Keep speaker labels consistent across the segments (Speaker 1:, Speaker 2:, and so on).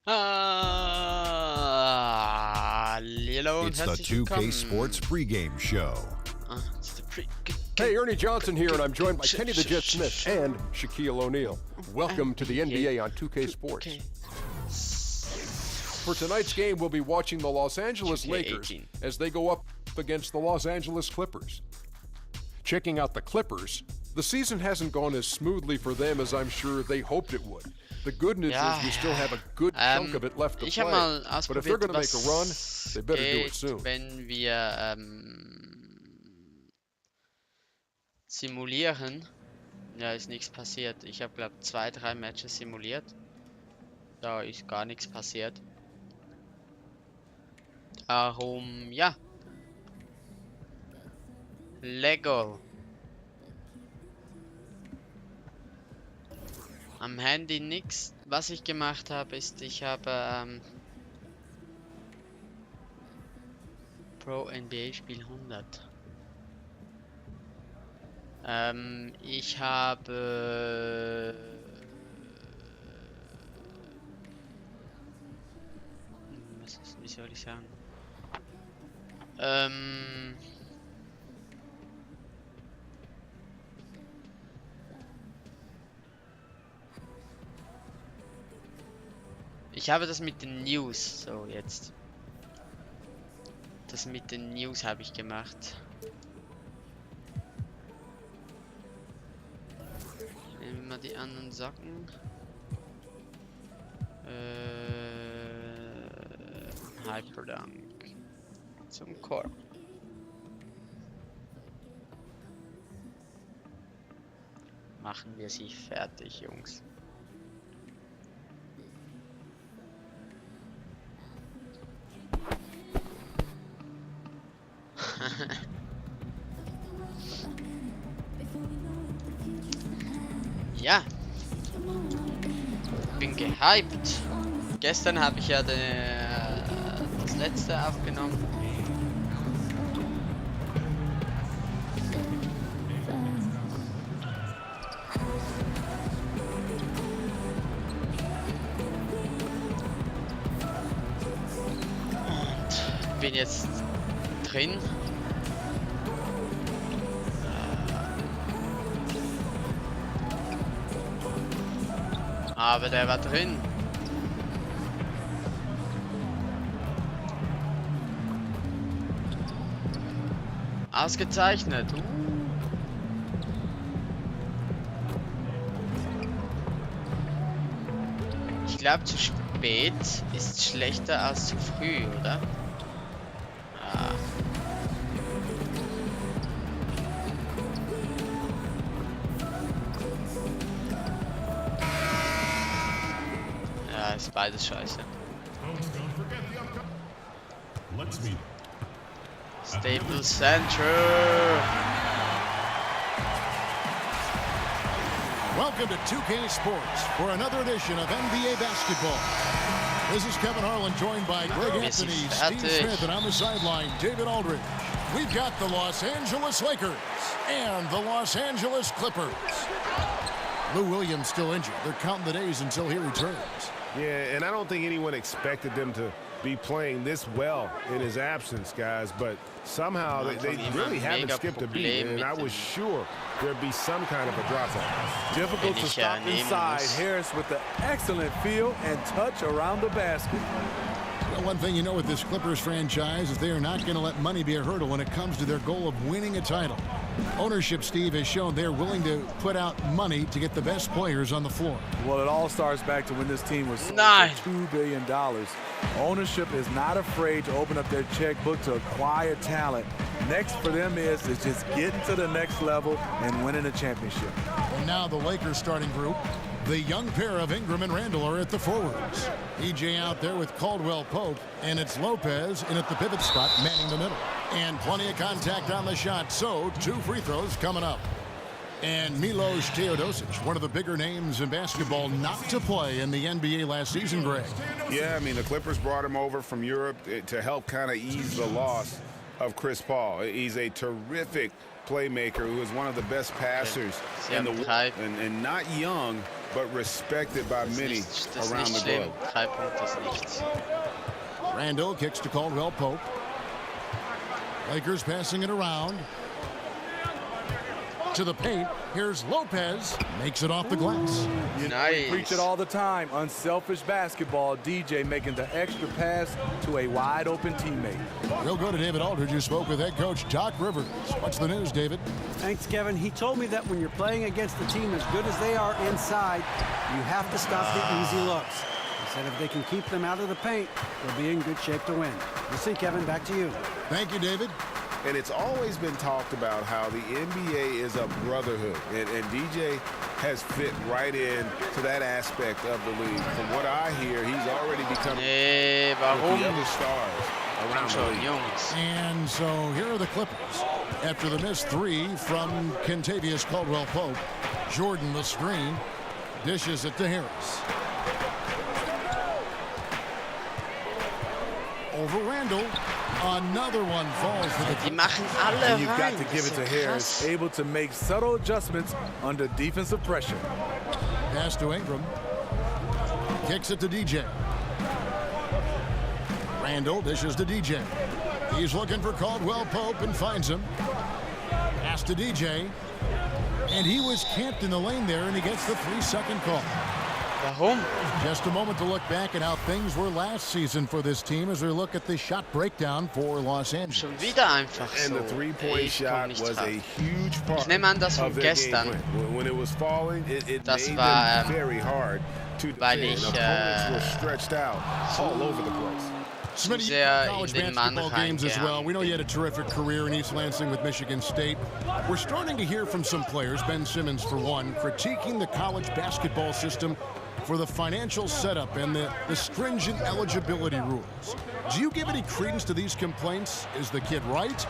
Speaker 1: Hallo und
Speaker 2: It's the
Speaker 1: herzlich
Speaker 2: 2K
Speaker 1: willkommen.
Speaker 2: Sports pregame show.
Speaker 1: It's the
Speaker 3: Hey, Ernie Johnson here, and I'm joined by Kenny the Jet Smith and Shaquille O'Neal. Welcome to the NBA on 2K Sports. For tonight's game, we'll be watching the Los Angeles
Speaker 1: 2K18.
Speaker 3: Lakers as they go up against the Los Angeles Clippers. Checking out the Clippers, the season hasn't gone as smoothly for them as I'm sure they hoped it would. The good news is we still have a good chunk of it left to
Speaker 1: Ich habe
Speaker 3: play.
Speaker 1: mal
Speaker 3: But if they're
Speaker 1: ausprobiert,
Speaker 3: going to make a run,
Speaker 1: was
Speaker 3: they better do it
Speaker 1: geht,
Speaker 3: soon.
Speaker 1: wenn wir simulieren. Ja, ist nichts passiert. Ich habe, glaube 2-3 Matches simuliert. Da ist gar nichts passiert. Darum, ja. Lego. Am Handy nix. Was ich gemacht habe, ist, ich habe Pro NBA Spiel 100. Ich habe wie soll ich sagen? Ich habe das mit den News, so jetzt. Das mit den News habe ich gemacht. Nehmen wir mal die anderen Socken. Hyperdunk. Zum Korb. Machen wir sie fertig, Jungs. Ja, bin gehypt. Gestern habe ich ja das letzte aufgenommen. Und bin jetzt drin. Aber der war drin. Ausgezeichnet. Ich glaube, zu spät ist schlechter als zu früh, oder? Ah. Ja, ist beides scheiße. Staples Center.
Speaker 4: Welcome to 2K Sports for another edition of NBA basketball. This is Kevin Harlan, joined by Greg Anthony, Steve Smith, and on the sideline, David Aldridge. We've got the Los Angeles Lakers and the Los Angeles Clippers. Lou Williams still injured. They're counting the days until he returns.
Speaker 5: Yeah, and I don't think anyone expected them to be playing this well in his absence, guys, but somehow they really haven't skipped a beat, and I was sure there'd be some kind of a drop-off.
Speaker 6: Difficult to stop inside. Harris with the excellent feel and touch around the basket.
Speaker 4: Well, one thing you know with this Clippers franchise is they are not going to let money be a hurdle when it comes to their goal of winning a title. Ownership, Steve, has shown they're willing to put out money to get the best players on the floor.
Speaker 6: Well, it all starts back to when this team was sold for $2 billion. Ownership is not afraid to open up their checkbook to acquire talent. Next for them is just getting to the next level and winning a championship.
Speaker 4: And now the Lakers starting group. The young pair of Ingram and Randall are at the forwards. EJ out there with Caldwell Pope, and it's Lopez in at the pivot spot, manning the middle. And plenty of contact on the shot, so 2 free throws coming up. And Milos Teodosic, one of the bigger names in basketball not to play in the NBA last season, Greg.
Speaker 5: Yeah, I mean, the Clippers brought him over from Europe to help kind of ease the loss of Chris Paul. He's a terrific playmaker who is one of the best passers in the world, and not young, but respected by many around the globe.
Speaker 1: 3 Punkte ist nichts.
Speaker 4: Randall kicks to Caldwell Pope. Lakers passing it around. To the paint. Here's Lopez. Makes it off the glass.
Speaker 6: You
Speaker 1: Nice.
Speaker 6: preach it all the time. Unselfish basketball. DJ making the extra pass to a wide open teammate.
Speaker 4: We'll go to David Aldridge, who spoke with head coach Doc Rivers. What's the news, David?
Speaker 2: Thanks, Kevin. He told me that when you're playing against a team as good as they are inside, you have to stop the easy looks. He said if they can keep them out of the paint, they'll be in good shape to win. We'll see, Kevin. Back to you.
Speaker 4: Thank you, David.
Speaker 5: And it's always been talked about how the NBA is a brotherhood. And DJ has fit right in to that aspect of the league. From what I hear, he's already become
Speaker 1: Warum?
Speaker 5: the other stars around the league.
Speaker 1: Jungs.
Speaker 4: And so here are the Clippers. After the missed three from Kentavious Caldwell Pope, Jordan the screen, dishes it to Harris. Over Randall. Another one falls for the
Speaker 1: Die machen alle
Speaker 6: And you've got
Speaker 1: rein.
Speaker 6: to give
Speaker 1: Das
Speaker 6: it to
Speaker 1: ist
Speaker 6: Harris,
Speaker 1: krass.
Speaker 6: able to make subtle adjustments under defensive pressure.
Speaker 4: pass to Ingram. Kicks it to DJ. Randall dishes to DJ. He's looking for Caldwell Pope and finds him. Pass to DJ. And he was camped in the lane there, and he gets the 3-second call.
Speaker 1: Warum?
Speaker 4: Just a moment to look back at how things were last season for this team as we look at the shot breakdown for Los Angeles.
Speaker 1: Schon wieder einfach
Speaker 5: And
Speaker 1: so.
Speaker 5: the three-point
Speaker 1: Ich komm
Speaker 5: shot
Speaker 1: nicht
Speaker 5: was a
Speaker 1: drauf.
Speaker 5: huge part
Speaker 1: Ich nehme an, das von
Speaker 5: of their
Speaker 1: gestern.
Speaker 5: game plan. When it was falling, it
Speaker 1: Das
Speaker 5: made
Speaker 1: war,
Speaker 5: them very hard to
Speaker 1: weil
Speaker 5: defend.
Speaker 1: ich,
Speaker 5: Opponents were stretched out all over the place.
Speaker 4: Smitty,
Speaker 1: sehr
Speaker 4: college
Speaker 1: in den Mann
Speaker 4: basketball games as well.
Speaker 1: reingegangen.
Speaker 4: We know you had a terrific career in East Lansing with Michigan State. We're starting to hear from some players, Ben Simmons for one, critiquing the college basketball system for the financial setup and the stringent eligibility rules. Do you give any credence to these complaints? Is the kid right?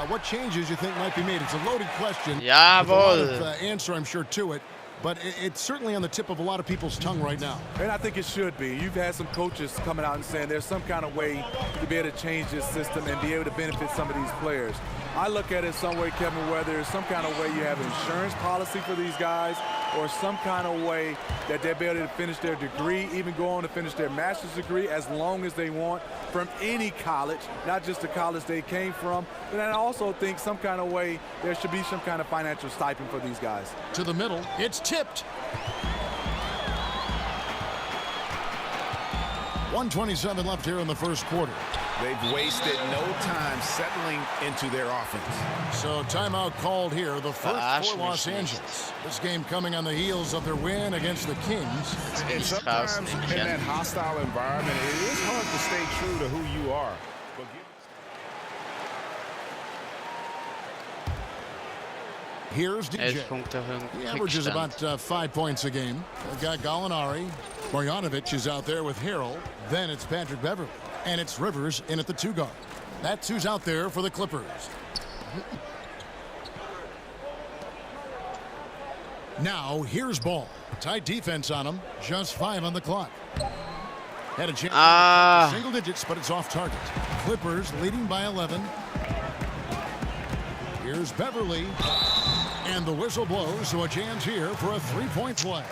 Speaker 4: What changes you think might be made? It's a loaded question. With a lot
Speaker 1: Jawohl.
Speaker 4: of answer, I'm sure, to it. But it's certainly on the tip of a lot of people's tongue right now.
Speaker 6: And I think it should be. You've had some coaches coming out and saying there's some kind of way to be able to change this system and be able to benefit some of these players. I look at it some way, Kevin, where there's some kind of way you have an insurance policy for these guys or some kind of way that they'll be able to finish their degree, even go on to finish their master's degree as long as they want from any college, not just the college they came from. But I also think some kind of way there should be some kind of financial stipend for these guys.
Speaker 4: To the middle, it's tipped. 1:27 left here in the first quarter.
Speaker 5: They've wasted no time settling into their offense.
Speaker 4: So timeout called here, the first
Speaker 1: Verarsch
Speaker 4: for Los
Speaker 1: mich nicht.
Speaker 4: Angeles. This game coming on the heels of their win against the Kings.
Speaker 5: And
Speaker 1: Nicht
Speaker 5: sometimes
Speaker 1: draußen, nehme
Speaker 5: in
Speaker 1: ich
Speaker 5: that
Speaker 1: an.
Speaker 5: hostile environment, it is hard to stay true to who you are. But
Speaker 4: Here's DJ.
Speaker 1: 11 Punkte
Speaker 4: He averages
Speaker 1: Rückstand.
Speaker 4: about 5 points a game. We've got Gallinari. Marjanovic is out there with Harrell. Then it's Patrick Beverly. And it's Rivers in at the 2 guard. That's who's out there for the Clippers. Now, here's Ball. Tight defense on him. Just 5 on the clock. Had a chance to single digits, but it's off target. Clippers leading by 11. Here's Beverly. And the whistle blows, so a chance here for a 3-point play.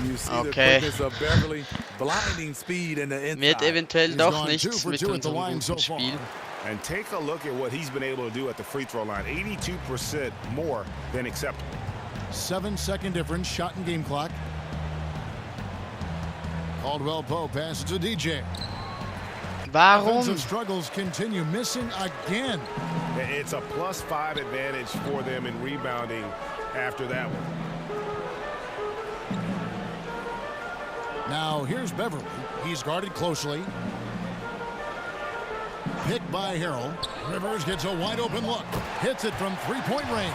Speaker 6: You see the
Speaker 1: Okay.
Speaker 6: quickness of Beverly, blinding speed in the inside.
Speaker 1: Wird eventuell
Speaker 4: He's
Speaker 1: doch
Speaker 4: gone 2
Speaker 1: nichts
Speaker 4: for
Speaker 1: mit
Speaker 4: 2 at the
Speaker 1: unserem
Speaker 4: line so
Speaker 1: guten
Speaker 4: far.
Speaker 1: Spiel.
Speaker 5: And take a look at what he's been able to do at the free throw line. 82% more than acceptable.
Speaker 4: 7-second difference, shot and game clock. Caldwell Pope passes to DJ.
Speaker 1: Warum?
Speaker 4: Offensive struggles continue, missing again.
Speaker 5: It's a +5 advantage for them in rebounding after that one.
Speaker 4: Now here's Beverly. He's guarded closely. Picked by Harrell. Rivers gets a wide open look. Hits it from 3-point range.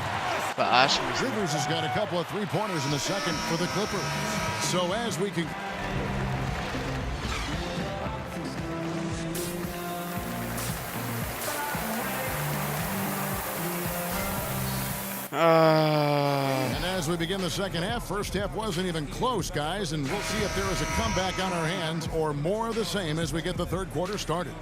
Speaker 1: Verarsch mich.
Speaker 4: Rivers has got a couple of 3-pointers in the second for the Clippers. So as we can... And as we begin the second half, first half wasn't even close, guys, and we'll see if there is a comeback on our hands or more of the same as we get the third quarter started.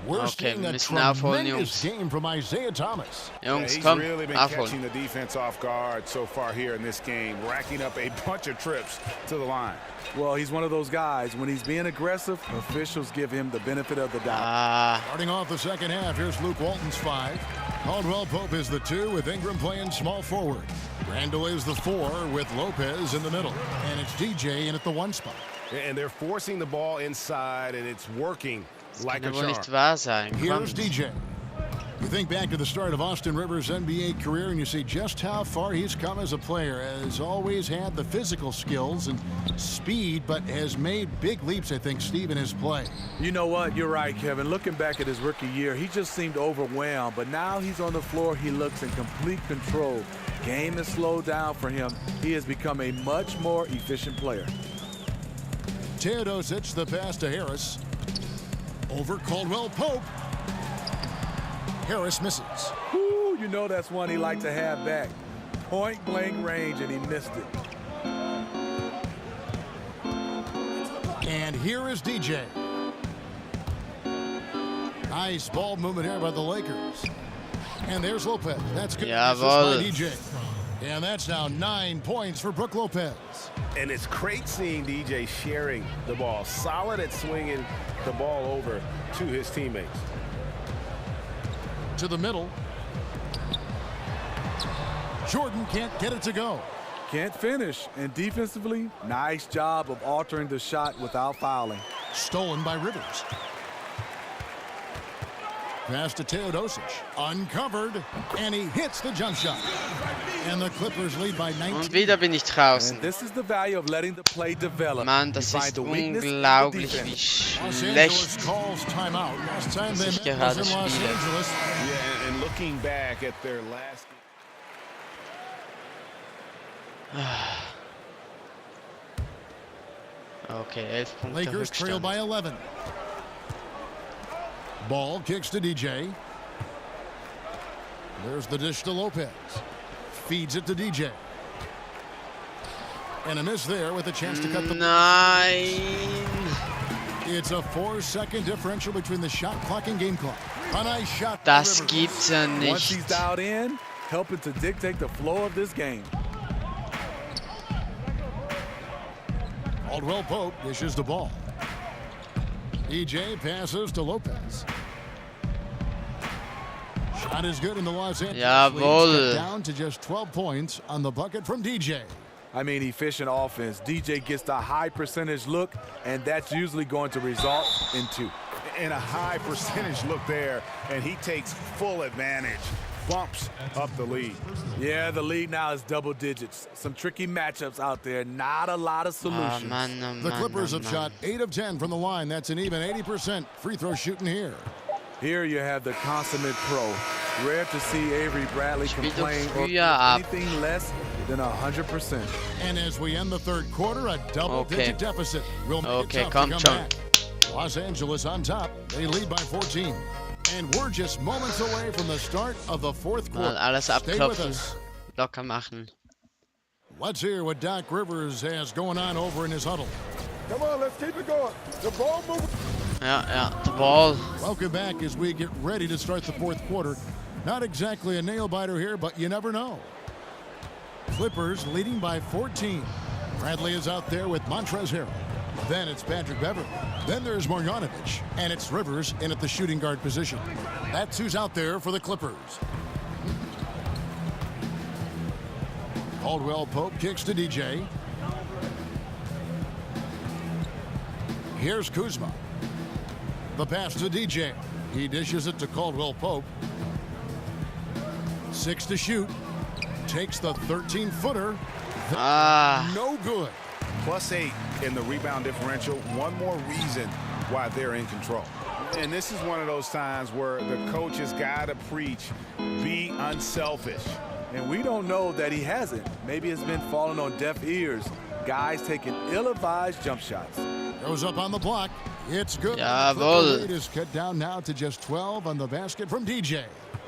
Speaker 1: Okay, wir müssen aufholen, Jungs.
Speaker 4: Game from Isaiah Thomas.
Speaker 1: Jungs,
Speaker 5: he's
Speaker 1: komm,
Speaker 5: really been
Speaker 1: aufholen.
Speaker 5: catching the defense off guard so far here in this game, racking up a bunch of trips to the line.
Speaker 6: Well, he's one of those guys. When he's being aggressive, officials give him the benefit of the doubt.
Speaker 4: Starting off the second half, here's Luke Walton's 5. Caldwell Pope is the 2 with Ingram playing small forward. Randall is the 4 with Lopez in the middle. And it's DJ in at the 1 spot.
Speaker 5: And they're forcing the ball inside, and it's working like a
Speaker 1: Kann wohl
Speaker 5: charm.
Speaker 1: nicht wahr sein.
Speaker 4: Here's
Speaker 1: Kommt.
Speaker 4: DJ. You think back to the start of Austin Rivers' NBA career and you see just how far he's come as a player. Has always had the physical skills and speed, but has made big leaps, I think, Steve, in his play.
Speaker 6: You know what? You're right, Kevin. Looking back at his rookie year, he just seemed overwhelmed. But now he's on the floor, he looks in complete control. Game has slowed down for him. He has become a much more efficient player.
Speaker 4: Teodosic, the pass to Harris. Over Caldwell Pope. Harris misses.
Speaker 6: Woo, you know that's one he liked to have back. Point blank range, and he missed it.
Speaker 4: And here is DJ. Nice ball movement here by the Lakers. And there's Lopez. That's good.
Speaker 1: Jawohl.
Speaker 4: By DJ. And that's now 9 points for Brook Lopez.
Speaker 5: And it's great seeing DJ sharing the ball, solid at swinging the ball over to his teammates.
Speaker 4: To the middle. Jordan can't get it to go.
Speaker 6: Can't finish. And defensively, nice job of altering the shot without fouling.
Speaker 4: Stolen by Rivers. Pass to Teodosic. Uncovered. And he hits the jump shot. And the Clippers lead by 19.
Speaker 1: Und wieder bin ich draußen.
Speaker 6: And this is the value of letting the play develop.
Speaker 1: Mann, das
Speaker 6: You find
Speaker 1: ist
Speaker 6: the weakness in the
Speaker 1: unglaublich,
Speaker 6: defense.
Speaker 1: wie
Speaker 4: Los Angeles
Speaker 1: schlecht.
Speaker 4: calls timeout. Last time they
Speaker 1: ich
Speaker 4: met was
Speaker 1: gerade
Speaker 4: in Los
Speaker 1: spiele.
Speaker 4: Angeles.
Speaker 5: Yeah, and looking back at their last
Speaker 1: Okay, 11 Punkte
Speaker 4: Lakers trail
Speaker 1: Rückstand.
Speaker 4: by 11. Ball kicks to DJ. There's the dish to Lopez. Feeds it to DJ. And a miss there with a chance to cut the...
Speaker 1: Nein!
Speaker 4: It's a 4-second differential between the shot clock and game clock. A nice shot. by
Speaker 1: Das
Speaker 4: Rivers.
Speaker 1: gibt's ja
Speaker 6: Once he's
Speaker 1: nicht.
Speaker 6: dialed in, helping to dictate the flow of this game.
Speaker 4: Caldwell Pope dishes the ball. DJ passes to Lopez. Shot is good in the Los Angeles
Speaker 1: Jawohl.
Speaker 4: leads, cut down to just 12 points on the bucket from DJ.
Speaker 6: I mean, efficient offense. DJ gets the high percentage look, and that's usually going to result in 2.
Speaker 5: and a high percentage look there, and he takes full advantage, bumps up the lead.
Speaker 6: Yeah, the lead now is double digits. Some tricky matchups out there, not a lot of solutions.
Speaker 1: Oh, Mann, oh,
Speaker 4: The
Speaker 1: Mann,
Speaker 4: Clippers
Speaker 1: oh,
Speaker 4: have
Speaker 1: Mann.
Speaker 4: shot 8 of 10 from the line. That's an even 80% free throw shooting here.
Speaker 6: Here you have the consummate pro. Rare to see Avery Bradley
Speaker 1: Spielt doch
Speaker 6: complain or
Speaker 1: früher ab.
Speaker 6: anything less than 100%.
Speaker 4: And as we end the third quarter, a double-digit deficit will make
Speaker 1: Okay,
Speaker 4: it tough to
Speaker 1: kommt
Speaker 4: come
Speaker 1: schon.
Speaker 4: back. Los Angeles on top. They lead by 14. And we're just moments away from the start of the fourth
Speaker 1: Mal
Speaker 4: quarter.
Speaker 1: alles
Speaker 4: Stay with
Speaker 1: abklopfen,
Speaker 4: us.
Speaker 1: locker machen.
Speaker 4: Let's hear what Doc Rivers has going on over in his huddle.
Speaker 7: Come on, let's keep it going. The ball moving.
Speaker 1: Ja, the ball.
Speaker 4: Welcome back as we get ready to start the fourth quarter. Not exactly a nail-biter here, but you never know. Clippers leading by 14. Bradley is out there with Montrezl Harrell. Then it's Patrick Beverley. Then there's Marjanovic. And it's Rivers in at the shooting guard position. That's who's out there for the Clippers. Caldwell Pope kicks to DJ. Here's Kuzma. The pass to DJ. He dishes it to Caldwell Pope. 6 to shoot. Takes the 13-footer.
Speaker 1: Ah,
Speaker 4: No good.
Speaker 5: +8 in the rebound differential. One more reason why they're in control. And this is one of those times where the coach has got to preach, be unselfish.
Speaker 6: And we don't know that he hasn't. Maybe it's been falling on deaf ears. Guys taking ill-advised jump shots.
Speaker 4: Goes up on the block. It's good.
Speaker 1: Jawohl.
Speaker 4: The lead is cut down now to just 12 on the basket from DJ.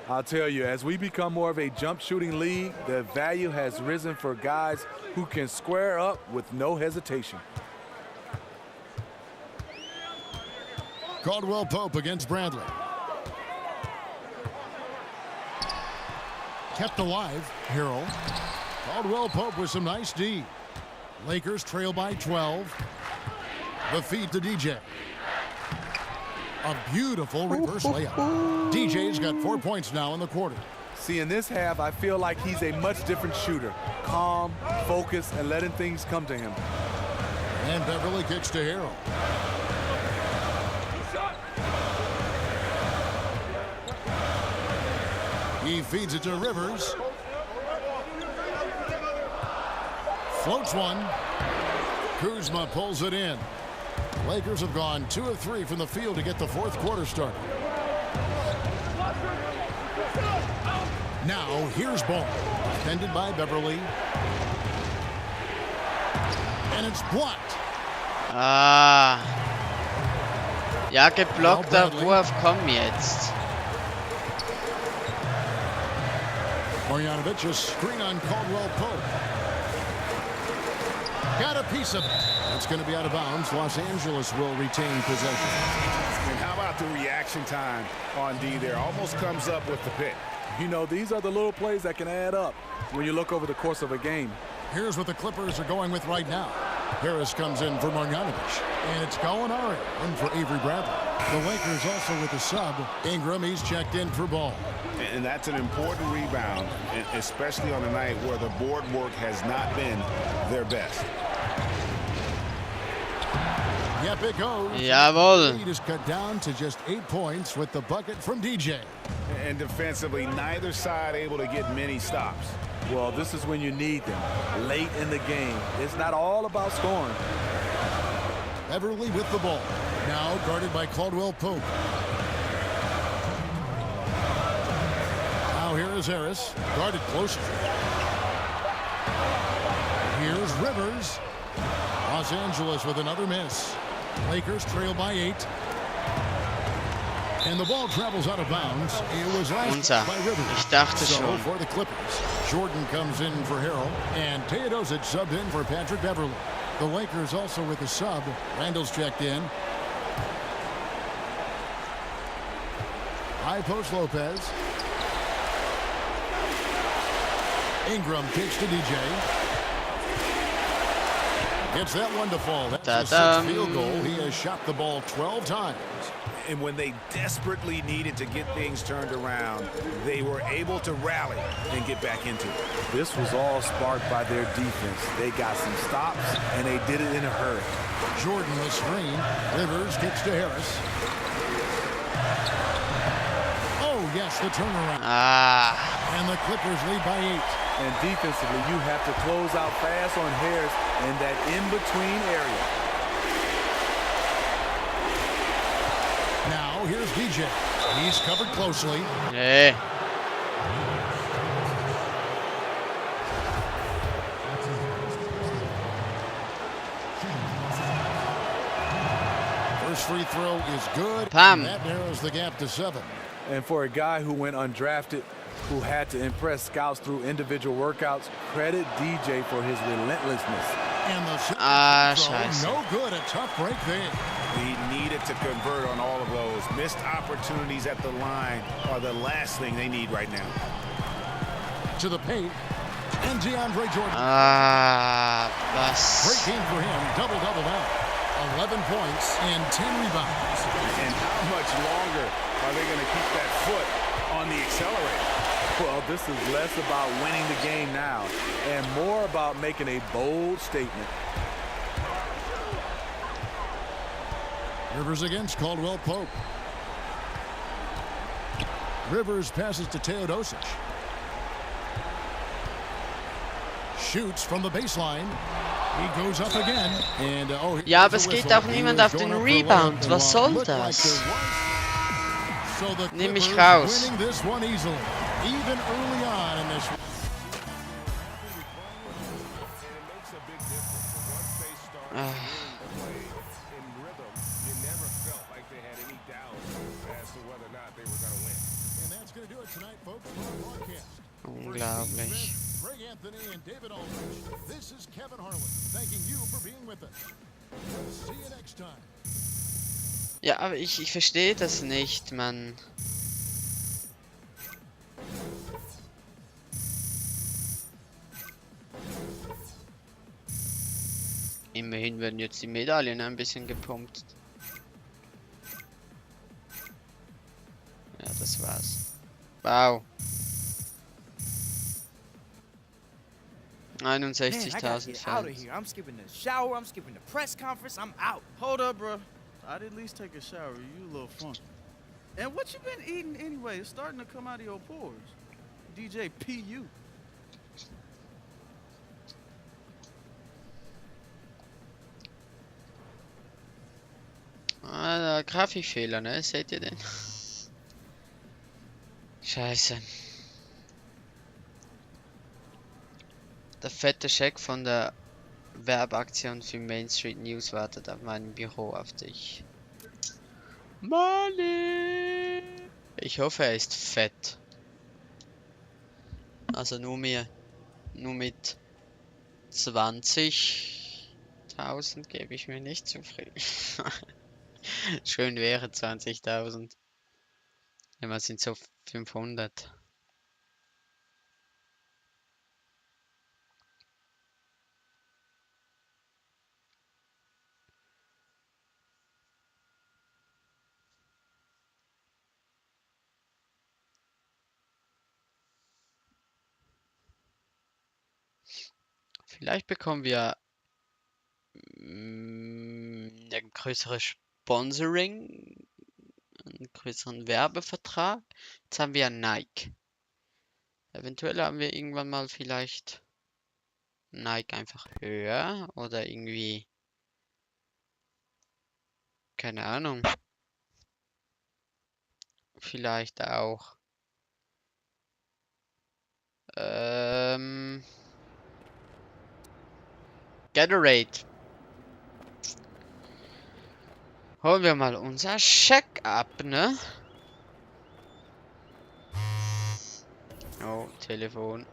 Speaker 6: I'll tell you, as we become more of a jump shooting league, the value has risen for guys who can square up with no hesitation.
Speaker 4: Caldwell Pope against Bradley. Kept alive, Harrell. Caldwell Pope with some nice D. Lakers trail by 12. The feed to DJ. A beautiful reverse layup. DJ's got 4 points now in the quarter.
Speaker 6: See, in this half, I feel like he's a much different shooter. Calm, focused, and letting things come to him.
Speaker 4: And Beverly kicks to Harrell. He feeds it to Rivers. Floats one. Kuzma pulls it in. Lakers have gone 2 of 3 from the field to get the fourth quarter started. Now here's ball. Defended by Beverly. And it's blocked.
Speaker 1: Ja, geblockter Wurf, komm jetzt.
Speaker 4: Marjanovic, a screen on Caldwell Pope. Got a piece of it. It's going to be out of bounds. Los Angeles will retain possession.
Speaker 5: And how about the reaction time on D there? Almost comes up with the pick.
Speaker 6: You know, these are the little plays that can add up when you look over the course of a game.
Speaker 4: Here's what the Clippers are going with right now. Harris comes in for Marjanovic. And it's Gallinari in for Avery Bradley. The Lakers also with the sub. Ingram, he's checked in for ball.
Speaker 5: And that's an important rebound, especially on a night where the board work has not been their best.
Speaker 4: Yep, it goes.
Speaker 1: Jawohl.
Speaker 4: The lead is cut down to just 8 points with the bucket from DJ.
Speaker 5: And defensively, neither side able to get many stops.
Speaker 6: Well, this is when you need them, late in the game. It's not all about scoring.
Speaker 4: Beverly with the ball. Now guarded by Caldwell Pope. Now here is Harris, guarded closer. Here's Rivers. Los Angeles with another miss. Lakers trail by 8. And the ball travels out of bounds. It was last by Rivers.
Speaker 1: Ich dachte
Speaker 4: so
Speaker 1: schon.
Speaker 4: for the Clippers. Jordan comes in for Harrell. And Teodosic subbed in for Patrick Beverly. The Lakers also with the sub. Randall's checked in. High post Lopez. Ingram kicks to DJ. Gets that one to fall. That's a 6th field goal. He has shot the ball 12 times.
Speaker 5: And when they desperately needed to get things turned around, they were able to rally and get back into it.
Speaker 6: This was all sparked by their defense. They got some stops, and they did it in a hurry.
Speaker 4: Jordan the screen. Rivers kicks to Harris. Oh, yes, the turnaround. And the Clippers lead by 8.
Speaker 6: And defensively, you have to close out fast on Harris in that in-between area.
Speaker 4: Now, here's DJ. He's covered closely.
Speaker 1: Nee.
Speaker 4: First free throw is good.
Speaker 1: Pam.
Speaker 4: That narrows the gap to 7.
Speaker 6: And for a guy who went undrafted, who had to impress scouts through individual workouts, credit DJ for his relentlessness.
Speaker 4: And the
Speaker 1: Scheiße.
Speaker 4: no good. A tough break there.
Speaker 5: He needed to convert on all of those. Missed opportunities at the line are the last thing they need right now.
Speaker 4: To the paint. And DeAndre Jordan.
Speaker 1: Was?
Speaker 4: Great game for him. Double-double now. 11 points and 10 rebounds.
Speaker 5: And how much longer are they going to keep that foot on the accelerator?
Speaker 6: Well, this is less about winning the game now and more about making a bold statement.
Speaker 4: Rivers against Caldwell Pope. Rivers passes to Teodosic. Shoots from the baseline. He goes up again. And,
Speaker 1: Ja, aber es geht auch niemand auf den Rebound. Was soll das? Nimm mich raus.
Speaker 4: Even early on in this.
Speaker 1: Unglaublich.
Speaker 4: This is Kevin Harlan thanking you for being with us. See you next time.
Speaker 1: Ja, aber ich verstehe das nicht, Mann. Immerhin werden jetzt die Medaillen ein bisschen gepumpt. Ja, das war's. Wow. 61.000 Fans.
Speaker 8: I'm skipping the shower, I'm skipping the press conference, I'm out.
Speaker 9: Hold up, bro. I'd at least take a shower. You a little funky. And what you been eating anyway? It's starting to come out of your pores. DJ PU.
Speaker 1: Ah, Grafikfehler, ne? Seht ihr den? Scheiße. Der fette Scheck von der Werbeaktion für Main Street News wartet auf meinem Büro auf dich. Money! Ich hoffe, er ist fett. Also nur mit 20.000 gebe ich mir nicht zufrieden. Schön wäre 20.000. Immer sind so 500. Vielleicht bekommen wir ein größeres Sponsoring, einen größeren Werbevertrag. Jetzt haben wir Nike. Eventuell haben wir irgendwann mal vielleicht Nike einfach höher oder irgendwie, keine Ahnung, vielleicht auch Gatorade. Holen wir mal unser Scheck ab, ne? Oh, Telefon.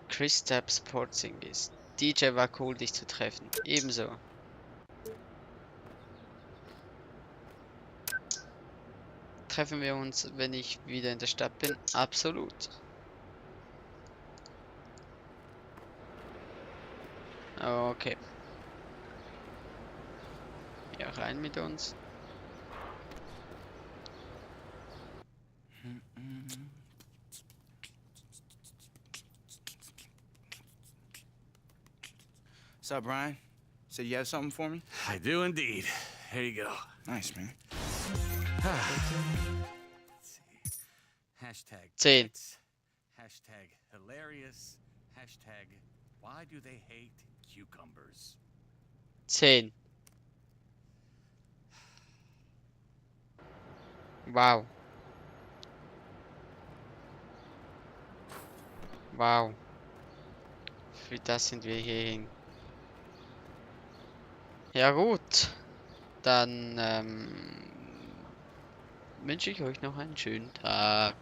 Speaker 1: Chris Stapps Porzingis. DJ war cool, dich zu treffen. Ebenso. Treffen wir uns, wenn ich wieder in der Stadt bin? Absolut. Okay. Ja, rein mit uns.
Speaker 8: What's up, Brian? Said you have something for me?
Speaker 10: I do indeed. Here you go.
Speaker 8: Nice, man.
Speaker 10: Hashtag
Speaker 1: 10.
Speaker 10: tits, hashtag hilarious, hashtag why do they hate cucumbers?
Speaker 1: 10. Wow. Wow. Für das sind wir hierhin. Ja gut. Dann wünsche ich euch noch einen schönen Tag.